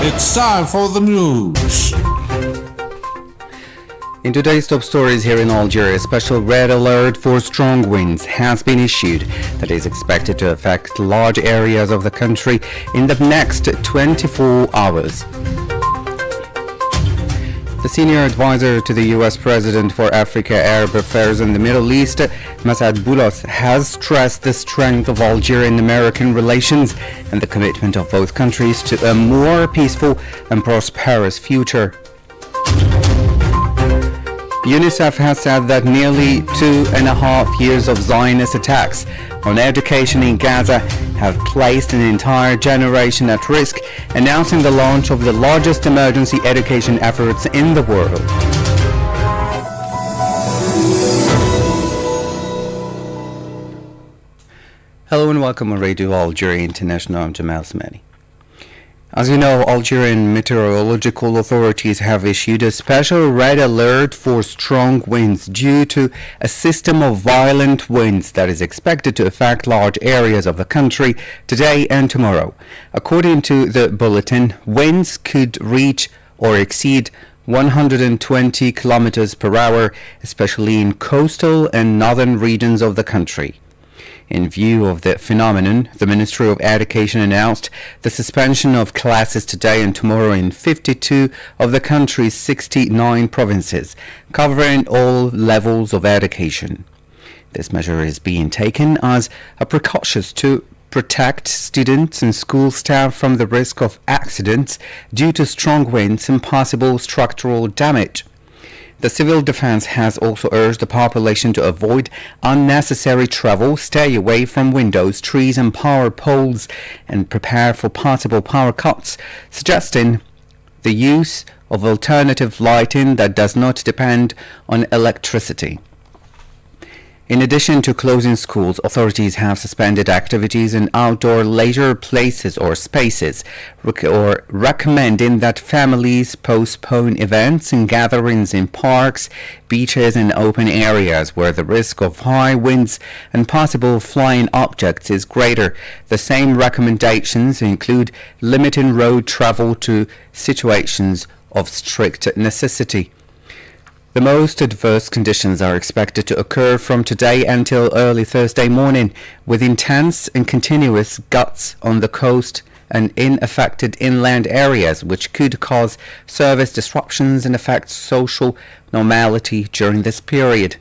It's time for the news. In today's top stories here in Algeria, a special red alert for strong winds has been issued that is expected to affect large areas of the country in the next 24 hours. The senior advisor to the U.S. President for Africa, Arab Affairs and the Middle East, Massad Boulos, has stressed the strength of Algerian-American relations and the commitment of both countries to a more peaceful and prosperous future. UNICEF has said that nearly 2.5 years of Zionist attacks on education in Gaza have placed an entire generation at risk, announcing the launch of the largest emergency education efforts in the world. Hello and welcome on Radio Algeria International. I'm Jamal Smani. As you know, Algerian meteorological authorities have issued a special red alert for strong winds due to a system of violent winds that is expected to affect large areas of the country today and tomorrow. According to the bulletin, winds could reach or exceed 120 kilometers per hour, especially in coastal and northern regions of the country. In view of the phenomenon, the Ministry of Education announced the suspension of classes today and tomorrow in 52 of the country's 69 provinces, covering all levels of education. This measure is being taken as a precaution to protect students and school staff from the risk of accidents due to strong winds and possible structural damage. The civil defense has also urged the population to avoid unnecessary travel, stay away from windows, trees and power poles, and prepare for possible power cuts, suggesting the use of alternative lighting that does not depend on electricity. In addition to closing schools, authorities have suspended activities in outdoor leisure places or spaces, or recommending that families postpone events and gatherings in parks, beaches and open areas where the risk of high winds and possible flying objects is greater. The same recommendations include limiting road travel to situations of strict necessity. The most adverse conditions are expected to occur from today until early Thursday morning, with intense and continuous gusts on the coast and in affected inland areas, which could cause service disruptions and affect social normality during this period.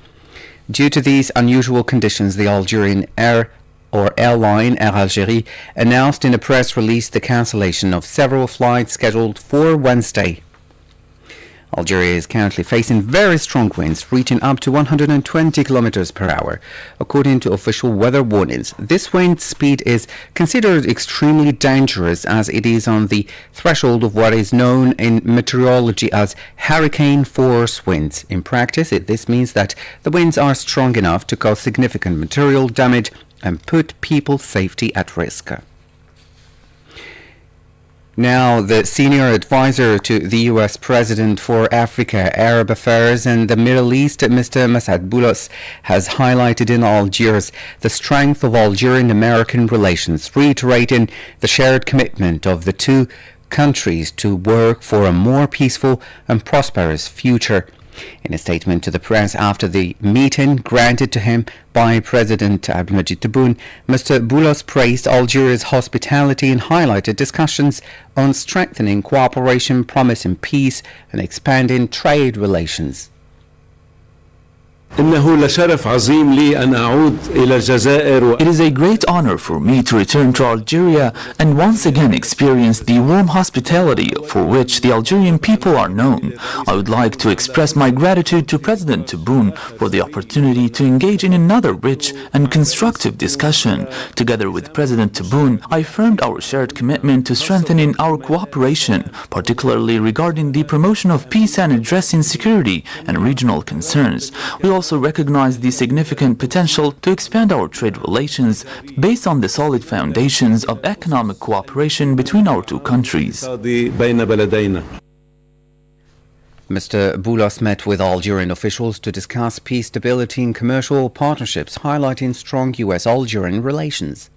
Due to these unusual conditions, the Algerian airline Air Algérie announced in a press release the cancellation of several flights scheduled for Wednesday. Algeria is currently facing very strong winds reaching up to 120 kilometers per hour. According to official weather warnings, this wind speed is considered extremely dangerous as it is on the threshold of what is known in meteorology as hurricane force winds. In practice, this means that the winds are strong enough to cause significant material damage and put people's safety at risk. Now, the senior advisor to the U.S. President for Africa, Arab Affairs and the Middle East, Mr. Massad Boulos, has highlighted in Algiers the strength of Algerian-American relations, reiterating the shared commitment of the two countries to work for a more peaceful and prosperous future. In a statement to the press after the meeting granted to him by President Abdelmadjid Tebboune, Mr. Boulos praised Algeria's hospitality and highlighted discussions on strengthening cooperation, promising peace and expanding trade relations. إنه لشرف عظيم لي أن أعود إلى الجزائر. It is a great honor for me to return to Algeria and once again experience the warm hospitality for which the Algerian people are known. I would like to express my gratitude to President Tebboune for the opportunity to engage in another rich and constructive discussion. Together with President Tebboune, I affirmed our shared commitment to strengthening our cooperation, particularly regarding the promotion of peace and addressing security and regional concerns. We also recognize the significant potential to expand our trade relations based on the solid foundations of economic cooperation between our two countries. Mr. Boulos met with Algerian officials to discuss peace, stability and commercial partnerships, highlighting strong U.S.-Algerian relations.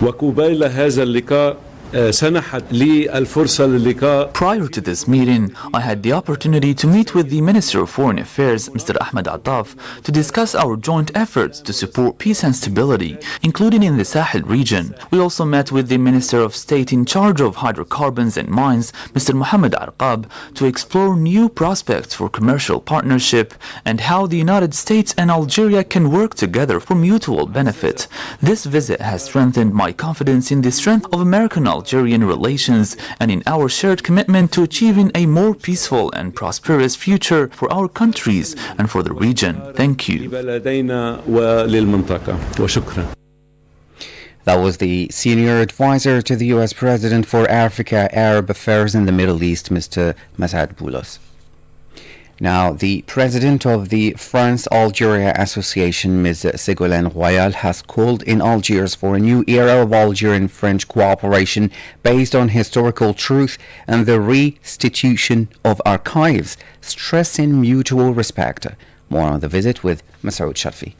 وقبيل هذا اللقاء سنحت لي الفرصة للقاء. Prior to this meeting, I had the opportunity to meet with the Minister of Foreign Affairs, Mr. Ahmed Attaf, to discuss our joint efforts to support peace and stability, including in the Sahel region. We also met with the Minister of State in charge of hydrocarbons and mines, Mr. Mohammed Arqab, to explore new prospects for commercial partnership and how the United States and Algeria can work together for mutual benefit. This visit has strengthened my confidence in the strength of American-Algerian relations and in our shared commitment to achieving a more peaceful and prosperous future for our countries and for the region. Thank you. لبلدينا وللمنطقة وشكرا. That was the senior advisor to the U.S. President for Africa, Arab Affairs and the Middle East, Mr. Massad Boulos. Now, the president of the France-Algeria Association, Ms. Ségolène Royal, has called in Algiers for a new era of Algerian-French cooperation based on historical truth and the restitution of archives, stressing mutual respect. More on the visit with Masoud Sharfi.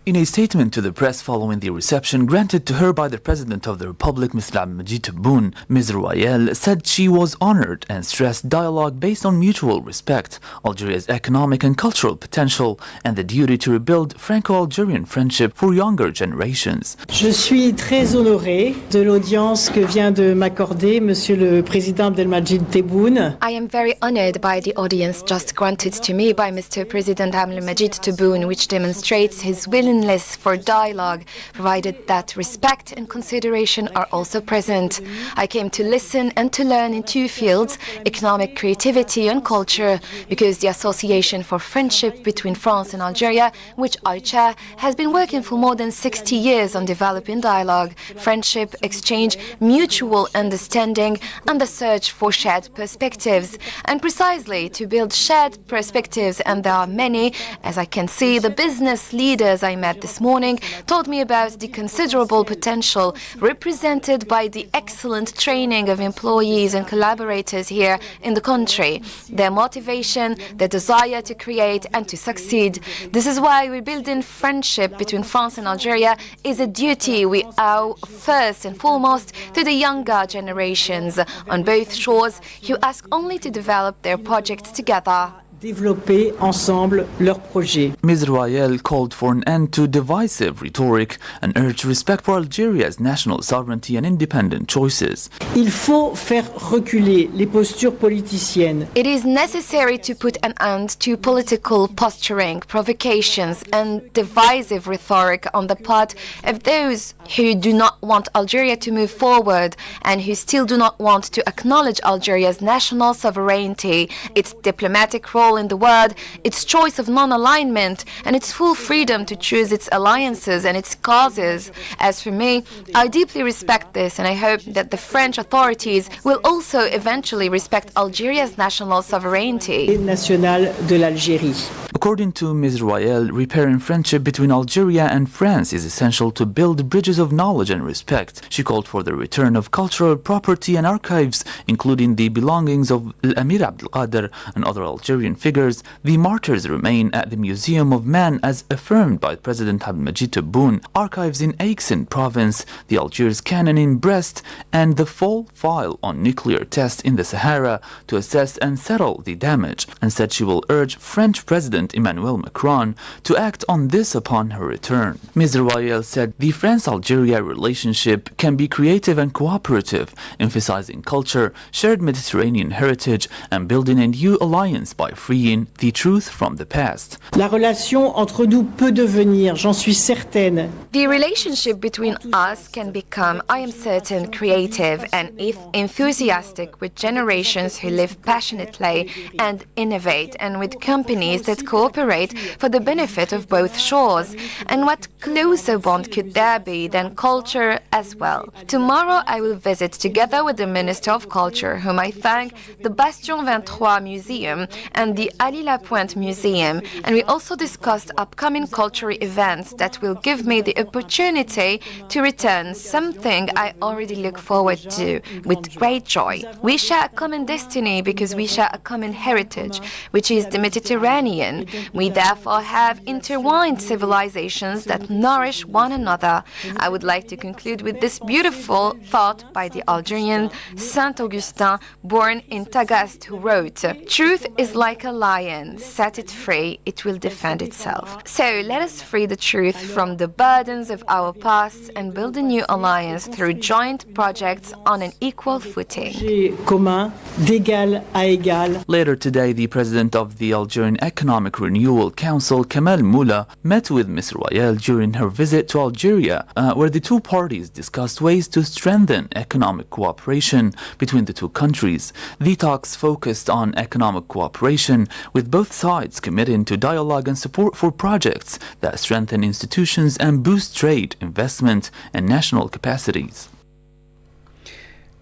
In a statement to the press following the reception granted to her by the President of the Republic, Mr. Abdelmajid Tebboune, Ms. Royal said she was honored and stressed dialogue based on mutual respect, Algeria's economic and cultural potential, and the duty to rebuild Franco-Algerian friendship for younger generations. Je suis très honorée de l'audience que vient de m'accorder Monsieur le Président Abdelmajid Tebboune. I am very honored by the audience just granted to me by Mr. President Abdelmajid Tebboune, which demonstrates his willingness for dialogue, provided that respect and consideration are also present. I came to listen and to learn in two fields, economic creativity and culture, because the Association for Friendship between France and Algeria, which I chair, has been working for more than 60 years on developing dialogue, friendship, exchange, mutual understanding, and the search for shared perspectives. And precisely to build shared perspectives, and there are many, as I can see, the business leaders I met this morning told me about the considerable potential represented by the excellent training of employees and collaborators here in the country, their motivation, their desire to create and to succeed. This is why rebuilding friendship between France and Algeria is a duty we owe first and foremost to the younger generations on both shores who ask only to develop their projects together. Développer ensemble leurs projets. Ms. Royal called for an end to divisive rhetoric and urged respect for Algeria's national sovereignty and independent choices. Il faut faire reculer les postures politiciennes. It is necessary to put an end to political posturing, provocations, and divisive rhetoric on the part of those who do not want Algeria to move forward and who still do not want to acknowledge Algeria's national sovereignty, its diplomatic role in the world, its choice of non-alignment, and its full freedom to choose its alliances and its causes. As for me, I deeply respect this, and I hope that the French authorities will also eventually respect Algeria's national sovereignty. Nationale de l'Algérie. According to Ms. Royal, repairing friendship between Algeria and France is essential to build bridges of knowledge and respect. She called for the return of cultural property and archives, including the belongings of Emir Abdelkader and other Algerian figures. The martyrs remain at the Museum of Man as affirmed by President Abdelmajid Tebboune, archives in Aixen province, the Algiers Canon in Brest, and the full file on nuclear tests in the Sahara to assess and settle the damage, and said she will urge French President Emmanuel Macron to act on this upon her return. Ms. Royal said the France-Algeria relationship can be creative and cooperative, emphasizing culture, shared Mediterranean heritage, and building a new alliance by freeing the truth from the past. La relation entre nous peut devenir, j'en suis certaine. The relationship between us can become, I am certain, creative and enthusiastic, with generations who live passionately and innovate, and with companies that cooperate for the benefit of both shores. And what closer bond could there be than culture as well? Tomorrow I will visit, together with the Minister of Culture, whom I thank, the Bastion 23 Museum and the Ali Lapointe Museum, and we also discussed upcoming cultural events that will give me the opportunity to return, something I already look forward to with great joy. We share a common destiny because we share a common heritage, which is the Mediterranean. We therefore have intertwined civilizations that nourish one another. I would like to conclude with this beautiful thought by the Algerian Saint Augustin, born in Tagaste, who wrote, "Truth is like a lion. Set it free, it will defend itself." So let us free the truth from the burdens of our past and build a new alliance through joint projects on an equal footing. Commun, d'égal à égal. Later today, the president of the Algerian Economic Renewal Council, Kamal Moula, met with Ms. Royal during her visit to Algeria, where the two parties discussed ways to strengthen economic cooperation between the two countries. The talks focused on economic cooperation, with both sides committing to dialogue and support for projects that strengthen institutions and boost trade, investment, and national capacities.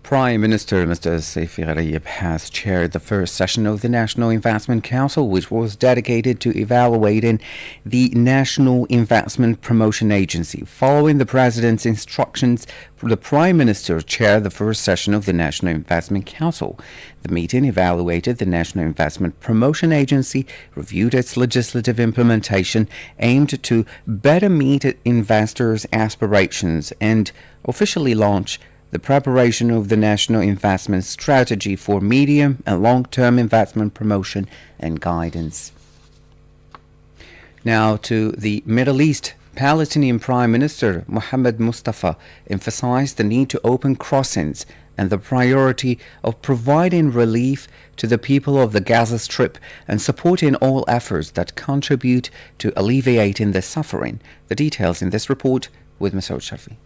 Prime Minister Mr. Saifi Gharaib has chaired the first session of the National Investment Council, which was dedicated to evaluating the National Investment Promotion Agency. Following the President's instructions, the Prime Minister chaired the first session of the National Investment Council. The meeting evaluated the National Investment Promotion Agency, reviewed its legislative implementation aimed to better meet investors' aspirations, and officially launched the preparation of the National Investment Strategy for medium and long-term investment promotion and guidance. Now to the Middle East. Palestinian Prime Minister Mohammed Mustafa emphasized the need to open crossings and the priority of providing relief to the people of the Gaza Strip and supporting all efforts that contribute to alleviating their suffering. The details in this report with Masoud Shafi.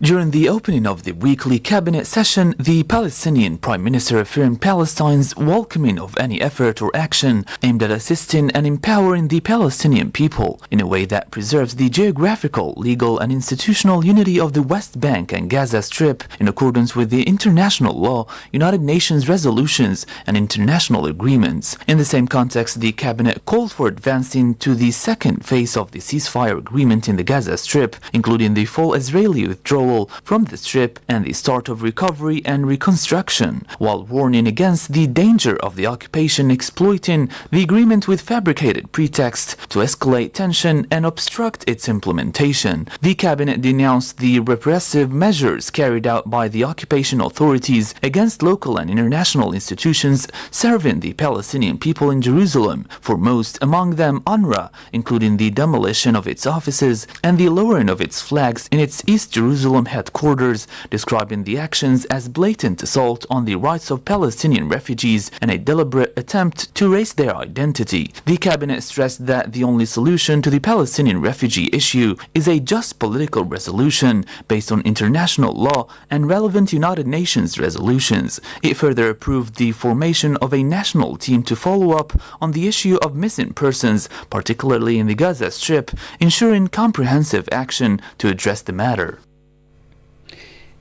During the opening of the weekly cabinet session, the Palestinian Prime Minister affirmed Palestine's welcoming of any effort or action aimed at assisting and empowering the Palestinian people in a way that preserves the geographical, legal, and institutional unity of the West Bank and Gaza Strip in accordance with the international law, United Nations resolutions, and international agreements. In the same context, the cabinet called for advancing to the second phase of the ceasefire agreement in the Gaza Strip, including the full Israeli withdrawal from the Strip and the start of recovery and reconstruction, while warning against the danger of the occupation exploiting the agreement with fabricated pretext to escalate tension and obstruct its implementation. The cabinet denounced the repressive measures carried out by the occupation authorities against local and international institutions serving the Palestinian people in Jerusalem, foremost among them UNRWA, including the demolition of its offices and the lowering of its flags in its East Jerusalem headquarters, describing the actions as blatant assault on the rights of Palestinian refugees and a deliberate attempt to erase their identity. The cabinet stressed that the only solution to the Palestinian refugee issue is a just political resolution based on international law and relevant United Nations resolutions. It further approved the formation of a national team to follow up on the issue of missing persons, particularly in the Gaza Strip, ensuring comprehensive action to address the matter.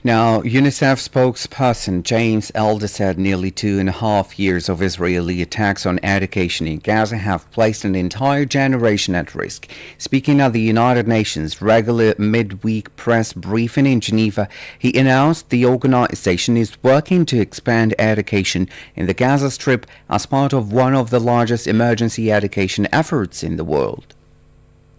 Now, UNICEF spokesperson James Elder said nearly 2.5 years of Israeli attacks on education in Gaza have placed an entire generation at risk. Speaking at the United Nations regular midweek press briefing in Geneva, he announced the organization is working to expand education in the Gaza Strip as part of one of the largest emergency education efforts in the world.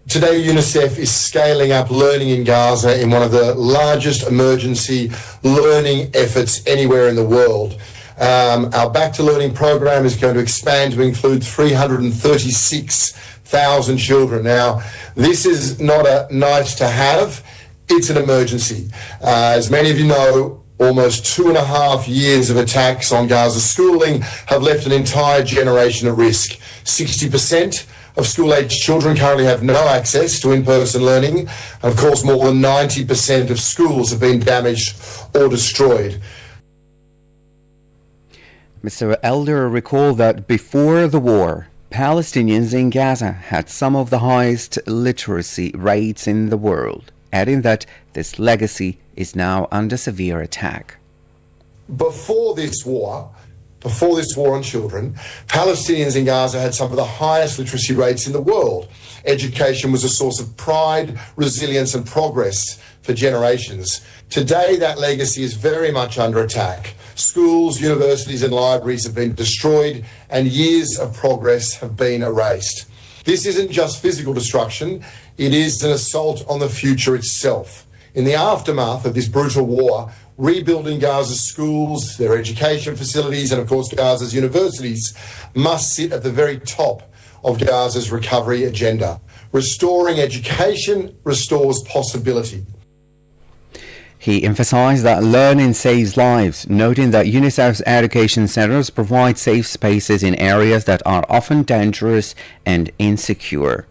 Today, UNICEF is scaling up learning in Gaza in one of the largest emergency learning efforts anywhere in the world. Our Back to Learning program is going to expand to include 336,000 children. Now, this is not a nice to have, it's an emergency. As many of you know, almost 2.5 years of attacks on Gaza schooling have left an entire generation at risk. 60% of school-aged children currently have no access to in-person learning. And of course, more than 90% of schools have been damaged or destroyed. Mr. Elder recalled that before the war, Palestinians in Gaza had some of the highest literacy rates in the world, adding that this legacy is now under severe attack. Before this war on children, Palestinians in Gaza had some of the highest literacy rates in the world. Education was a source of pride, resilience, and progress for generations. Today, that legacy is very much under attack. Schools, universities and libraries have been destroyed and years of progress have been erased. This isn't just physical destruction, it is an assault on the future itself. In the aftermath of this brutal war, rebuilding Gaza's schools, their education facilities and of course Gaza's universities must sit at the very top of Gaza's recovery agenda. Restoring education restores possibility. He emphasized that learning saves lives, noting that UNICEF's education centers provide safe spaces in areas that are often dangerous and insecure.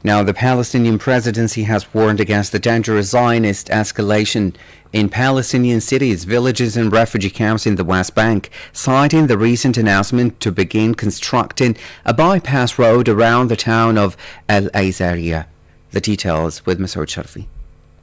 Now, the Palestinian presidency has warned against the dangerous Zionist escalation in Palestinian cities, villages and refugee camps in the West Bank, citing the recent announcement to begin constructing a bypass road around the town of El Azariya. The details with Masoud Sharfi.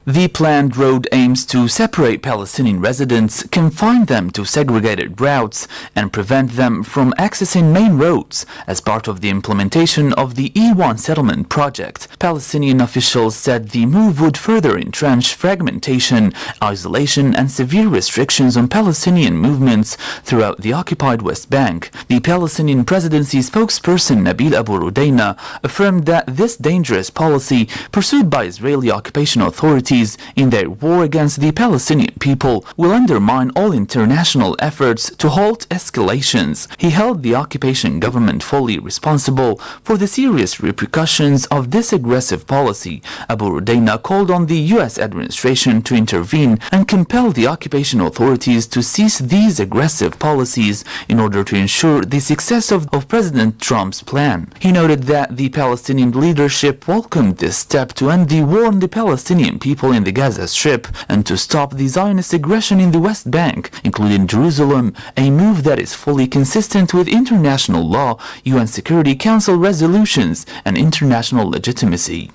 The planned road aims to separate Palestinian residents, confine them to segregated routes, and prevent them from accessing main roads as part of the implementation of the E1 settlement project. Palestinian officials said the move would further entrench fragmentation, isolation, and severe restrictions on Palestinian movements throughout the occupied West Bank. The Palestinian presidency spokesperson Nabil Abu Rudaina affirmed that this dangerous policy pursued by Israeli occupation authorities in their war against the Palestinian people will undermine all international efforts to halt escalations. He held the occupation government fully responsible for the serious repercussions of this aggressive policy. Abu Rudaina called on the U.S. administration to intervene and compel the occupation authorities to cease these aggressive policies in order to ensure the success of President Trump's plan. He noted that the Palestinian leadership welcomed this step to end the war on the Palestinian people in the Gaza Strip and to stop the Zionist aggression in the West Bank, including Jerusalem, a move that is fully consistent with international law, UN Security Council resolutions, and international legitimacy.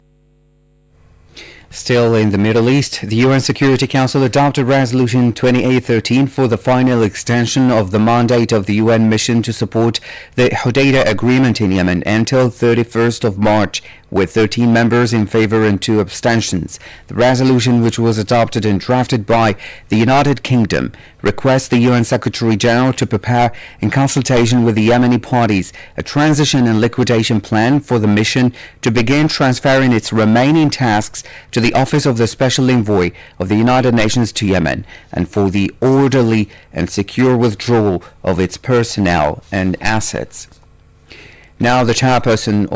Still in the Middle East, the UN Security Council adopted Resolution 2813 for the final extension of the mandate of the UN mission to support the Hodeidah Agreement in Yemen until 31st of March, with 13 members in favor and 2 abstentions. The resolution, which was adopted and drafted by the United Kingdom, requests the UN Secretary-General to prepare, in consultation with the Yemeni parties, a transition and liquidation plan for the mission to begin transferring its remaining tasks to the Office of the Special Envoy of the United Nations to Yemen, and for the orderly and secure withdrawal of its personnel and assets. Now the chairperson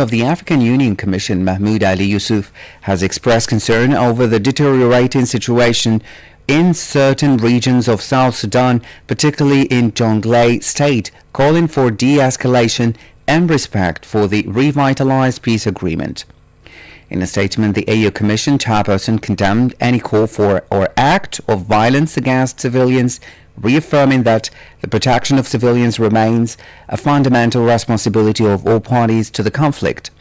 of the African Union Commission, Mahmoud Ali Yusuf, has expressed concern over the deteriorating situation in certain regions of South Sudan, particularly in Jonglei State, calling for de-escalation and respect for the revitalized peace agreement. In a statement, the AU Commission chairperson condemned any call for or act of violence against civilians, reaffirming that the protection of civilians remains a fundamental responsibility of all parties to the conflict.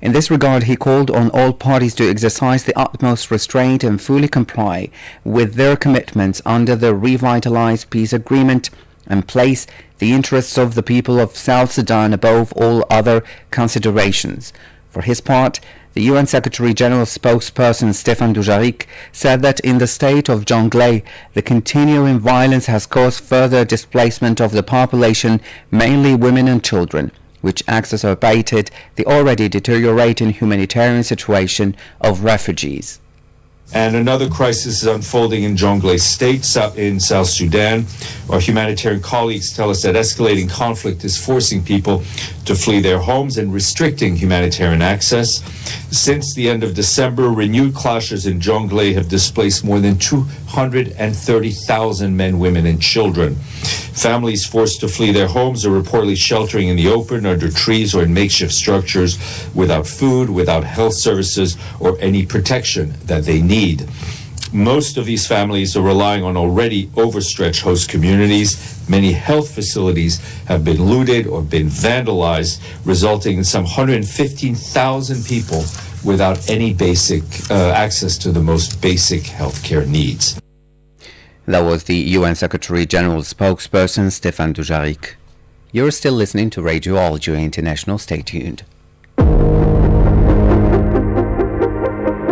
In this regard, he called on all parties to exercise the utmost restraint and fully comply with their commitments under the revitalized peace agreement and place the interests of the people of South Sudan above all other considerations. For his part, the UN Secretary-General spokesperson Stéphane Dujarric said that in the state of Jonglei, the continuing violence has caused further displacement of the population, mainly women and children, which exacerbated the already deteriorating humanitarian situation of refugees. And another crisis is unfolding in Jonglei State in South Sudan. Our humanitarian colleagues tell us that escalating conflict is forcing people to flee their homes and restricting humanitarian access. Since the end of December, renewed clashes in Jonglei have displaced more than 230,000 men, women, and children. Families forced to flee their homes are reportedly sheltering in the open, under trees, or in makeshift structures without food, without health services, or any protection that they need. Most of these families are relying on already overstretched host communities. Many health facilities have been looted or been vandalized, resulting in some 115,000 people without any basic access to the most basic healthcare needs. That was the UN Secretary-General spokesperson, Stéphane Dujarric. You're still listening to Radio Algeria International. Stay tuned.